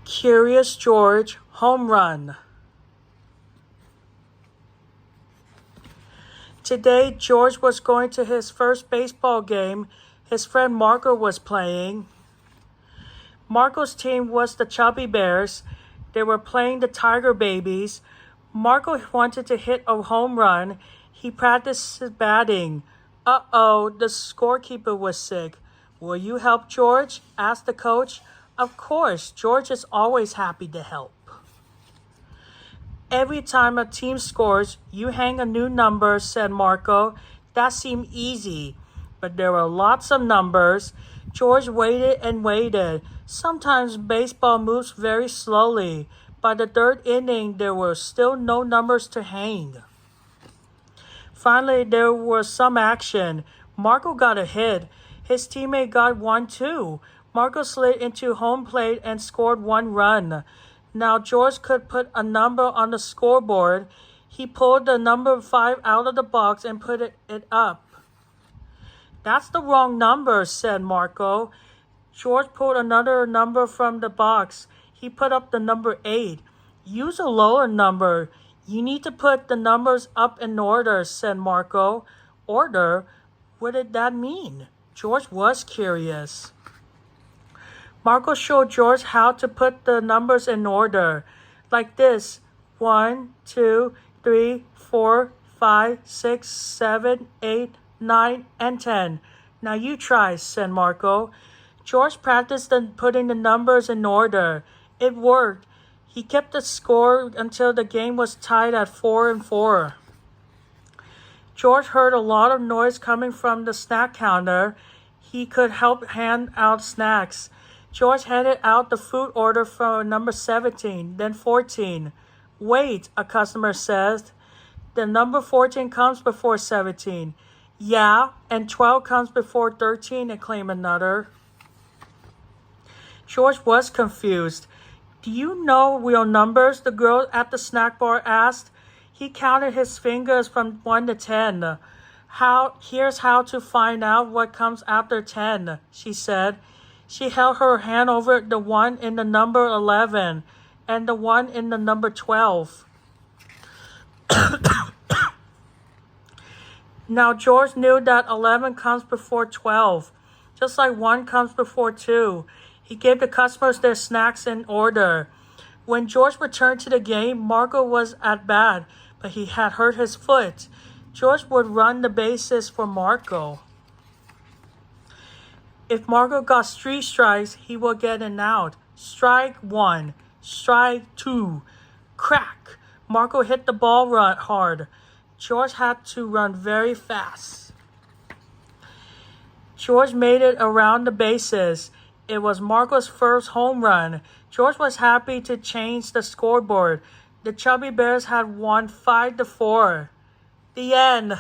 Curious George home run. Today, George was going to his first baseball game. His friend Marco was playing. Marco's team was the Chubby Bears. They were playing the Tiger Babies. Marco wanted to hit a home run. He practiced his batting. Uh-oh, the scorekeeper was sick. Will you help George? Asked the coach. Of course, George is always happy to help. Every time a team scores, you hang a new number, said Marco. That seemed easy, but there were lots of numbers. George waited and waited. Sometimes baseball moves very slowly. By the third inning, there were still no numbers to hang. Finally, there was some action. Marco got a hit. His teammate got one too. Marco slid into home plate and scored one run. Now George could put a number on the scoreboard. He pulled the number 5 out of the box and put it up. That's the wrong number, said Marco. George pulled another number from the box. He put up the number 8. Use a lower number. You need to put the numbers up in order, said Marco. Order? What did that mean? George was curious. Marco showed George how to put the numbers in order. Like this. 1, 2, 3, 4, 5, 6, 7, 8, 9, and 10. Now you try, said Marco. George practiced putting the numbers in order. It worked. He kept the score until the game was tied at 4-4. George heard a lot of noise coming from the snack counter. He could help hand out snacks. George handed out the food order for number 17, then 14. Wait, a customer says. The number 14 comes before 17. Yeah, and 12 comes before 13, exclaimed another. George was confused. Do you know real numbers? The girl at the snack bar asked. He counted his fingers from 1 to 10. Here's how to find out what comes after 10, she said. She held her hand over the 1 in the number 11 and the 1 in the number 12. Now George knew that 11 comes before 12, just like 1 comes before 2. He gave the customers their snacks in order. When George returned to the game, Marco was at bat, but he had hurt his foot. George would run the bases for Marco. If Marco got 3 strikes, he would get an out. Strike 1. Strike 2. Crack! Marco hit the ball hard. George had to run very fast. George made it around the bases. It was Marco's first home run. George was happy to change the scoreboard. The Chubby Bears had won 5-4. The end.